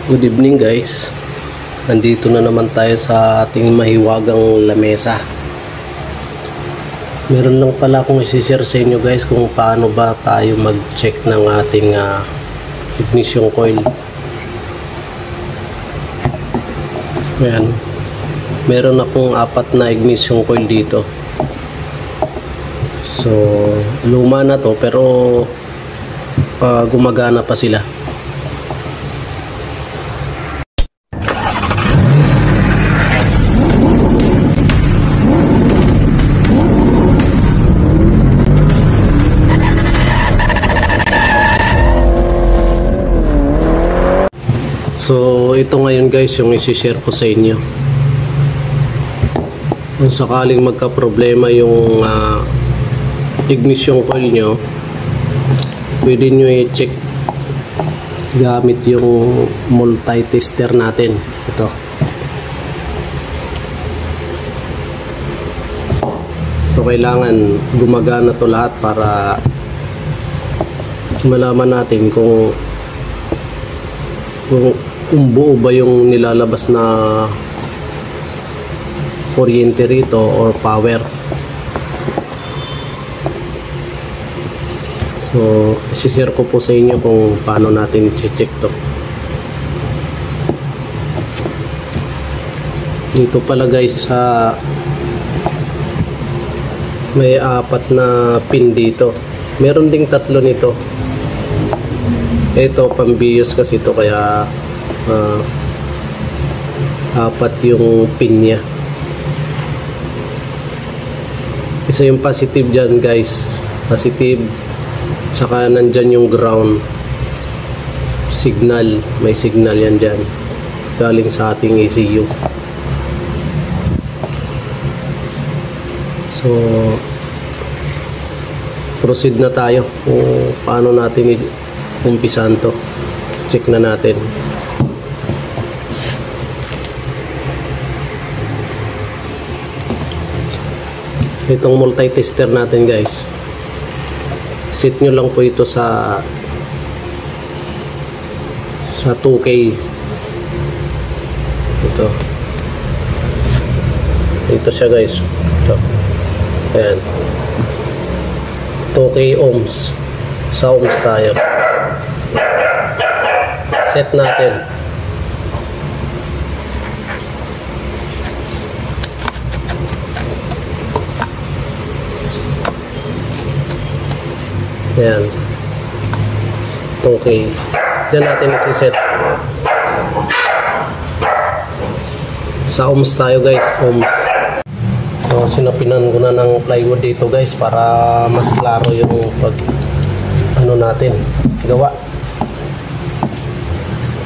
Good evening guys. Nandito na naman tayo sa ating mahiwagang lamesa. Meron lang pala akong isi-share sa inyo guys kung paano ba tayo mag-check ng ating ignition coil. Ayan. Meron akong 4 na ignition coil dito. So, luma na to pero gumagana pa sila. So, ito ngayon guys yung isi-share ko sa inyo. Kung sakaling magka-problema yung ignition coil nyo, pwede nyo i-check gamit yung multi-tester natin. Ito. So, kailangan gumagana to lahat para malaman natin kung buo ba yung nilalabas na kuryente rito or power. So, isi-share ko po sa inyo kung paano natin i-check to. Dito pala guys, may 4 na pin dito. Meron ding 3 nito. Ito pambiyos kasi ito kaya 4 yung pin niya. Isa yung positive dyan guys, positive, saka nandyan yung ground signal, may signal yan dyan galing sa ating ECU. So proceed na tayo kung paano natin umpisahan to. Check na natin. Itong multi-tester natin guys, set nyo lang po ito sa 2K. Ito siya guys, ito. Ayan, 2K ohms. Sa ohms tayo. Set natin. Ayan. Okay. Diyan natin isi-set. Sa ohms tayo guys. Ohms. So, sinapinan ko na ng plywood dito guys para mas klaro yung natin gawa.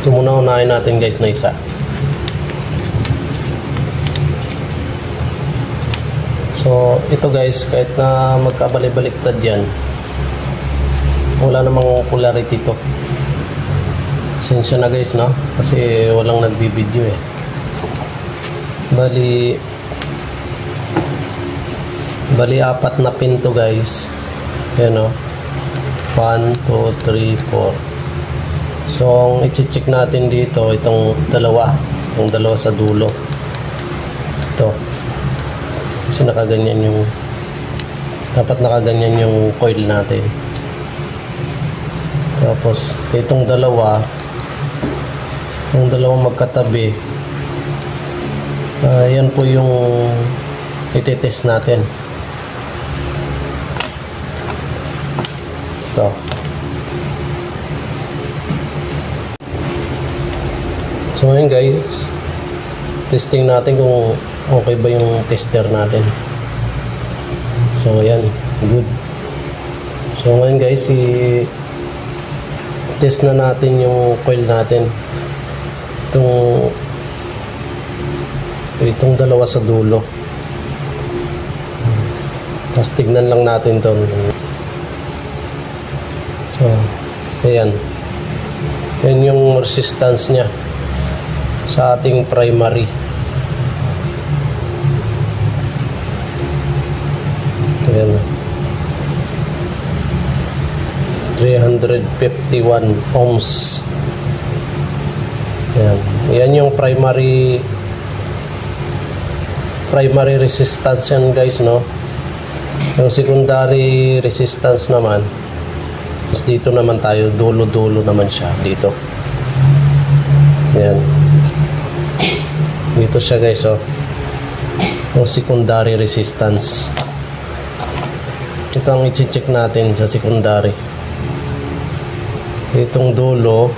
Ito muna unahin natin guys na isa. So, ito guys, kahit na magkabalik-baliktad yan, wala namang polarity to. Pasensya na guys, no? Kasi walang nagbibideo eh. Bali 4 na pin to guys. Ayan o. 1, 2, 3, 4. So, ang i-check natin dito, itong dalawa sa dulo. Ito. Kasi nakaganyan yung, dapat nakaganyan yung coil natin. Tapos, itong dalawa magkatabi. Yan po yung itetest natin. Ito. So, ngayon guys, testing natin kung okay ba yung tester natin. So, ayan. Good. So, ngayon guys, test na natin yung coil natin. Itong dalawa sa dulo. Tapos tignan lang natin to. So, ayan. Yan yung resistance niya sa ating primary. Ayan. 351 ohms. Yan. Yan yung primary resistance yan guys, no? Yung secondary resistance naman is dito naman tayo, dulo-dulo naman siya dito. Yan. Dito siya guys, oh. Yung secondary resistance. Ito ang i-check natin sa secondary. Itong dulo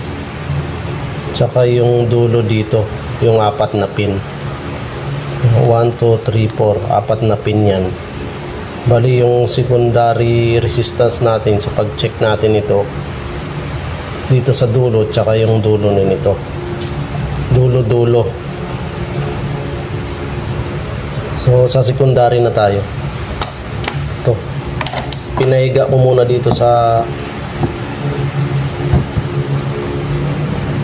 tsaka yung dulo dito, yung 4 na pin. 1, 2, 3, 4, 4 na pin yan. Bali yung secondary resistance natin sa pag-check natin ito dito sa dulo tsaka yung dulo nito. Dulo-dulo. So sa secondary na tayo. Ito. Pinahiga ko muna dito sa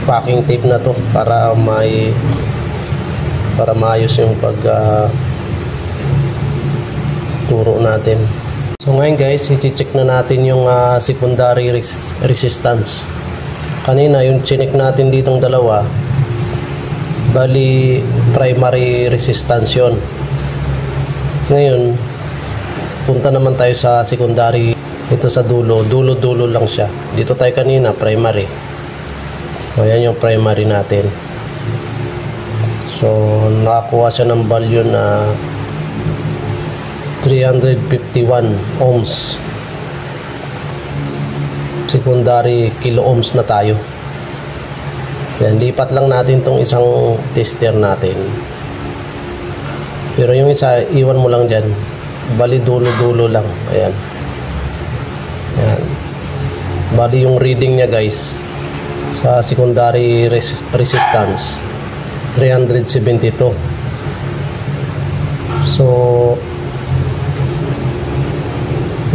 packing tape na to para maayos yung turo natin. So ngayon guys, i-check na natin yung secondary resistance. Kanina yung chinek natin ditong dalawa, bali primary resistance yun. Ngayon punta naman tayo sa secondary. Ito sa dulo lang siya. Dito tayo kanina primary. O yan yung primary natin. So nakakuha siya ng value na 351 ohms. Secondary kilo ohms na tayo. Yan, lipat lang natin tong isang tester natin. Pero yung isa, iwan mo lang dyan. Bali dulo-dulo lang. Ayan. Ayan. Bali yung reading niya guys sa secondary resistance 372. So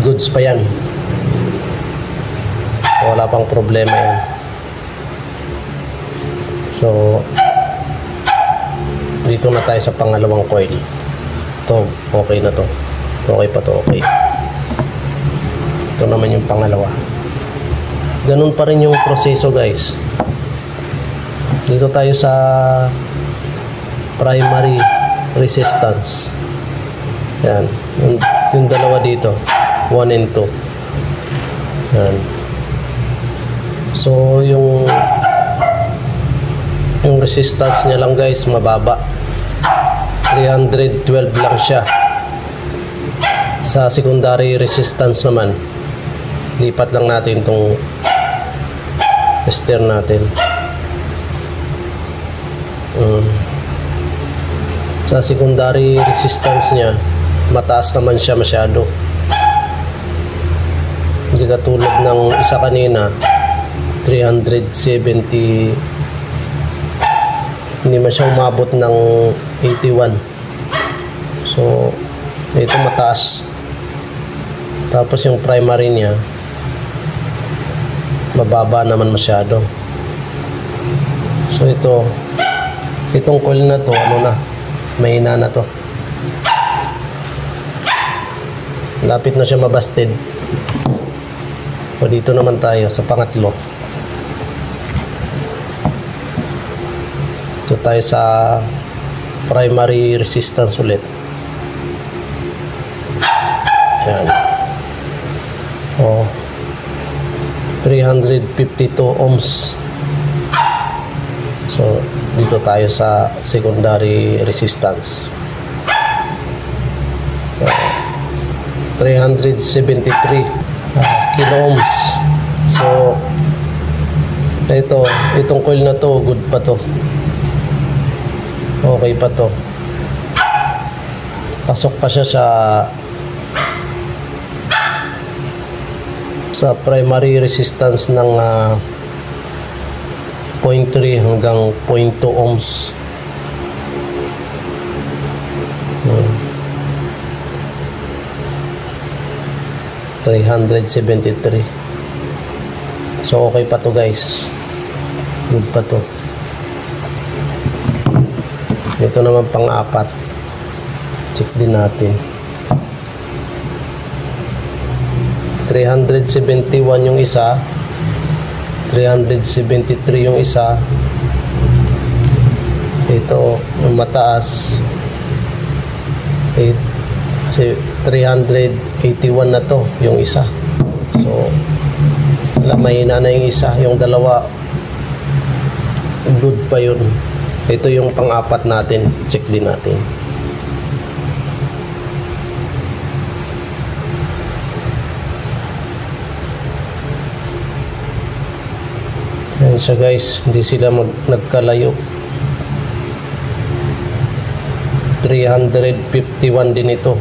goods pa yan, wala pang problema yan. So dito na tayo sa pangalawang coil. Ito okay na to, okay pa to, okay. Ito naman yung pangalawa. Ganun pa rin yung proseso guys. Dito tayo sa primary resistance. Yan, yung dalawa dito, 1 and 2. Yan. So yung resistance niya lang guys mababa, 312 lang siya. Sa secondary resistance naman, lipat lang natin itong tester natin. Sa secondary resistance niya mataas naman siya masyado. Hindi katulad ng isa kanina 370, hindi man siya umabot ng 81. So ito mataas. Tapos yung primary niya mababa naman masyado. So itong coil na to, ano na, mahina na to. Lapit na siya mabasted. So dito naman tayo sa pangatlo. Ito tayo sa primary resistance ulit. Yan. Oh, 352 ohms. So dito tayo sa secondary resistance. 373 kilo ohms. So itong coil na to, good pa to. Okay pa to. Pasok pa siya sa primary resistance ng 0.3 hanggang 0.2 ohms. 373. So okay pa to guys, good pa to. Ito naman pang-apat, check din natin. 371 yung isa, 373 yung isa, Ito yung mataas 381 na to yung isa. So wala, mahina na yung isa. Yung dalawa good pa yun. Ito yung pang-apat natin, check din natin. Ayan siya guys, hindi sila nagkalayo. 351 din ito.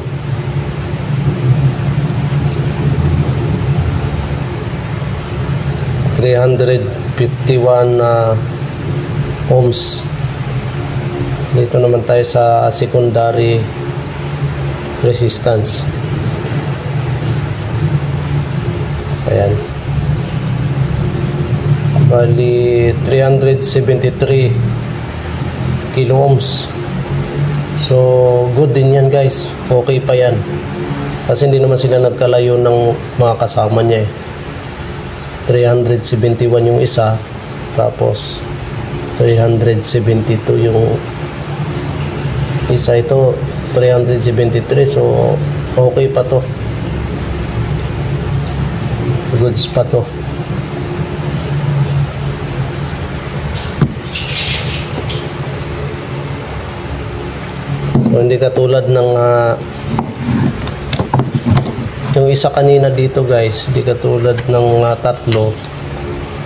351 ohms. Dito naman tayo sa secondary resistance. Ayan. Bali 373 kilo ohms. So good din yan guys. Okay pa yan. Kasi hindi naman sila nagkalayo ng mga kasama niya eh. 371 yung isa, tapos 372 yung isa. Ito 373, so okay pa to, goods pa to. So hindi katulad ng yung isa kanina dito guys, hindi katulad ng tatlo,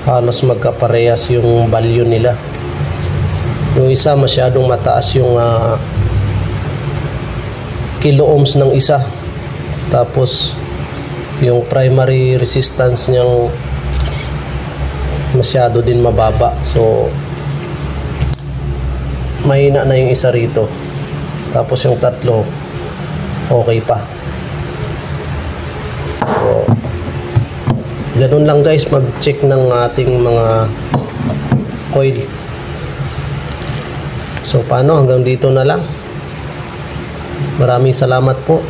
halos magkaparehas yung value nila. Yung isa masyadong mataas yung kilo ohms ng isa, tapos yung primary resistance niyang masyado din mababa. So mahina na yung isa rito, tapos yung tatlo okay pa. So, ganun lang guys mag-check ng ating mga coil. So paano, hanggang dito na lang. Maraming salamat po.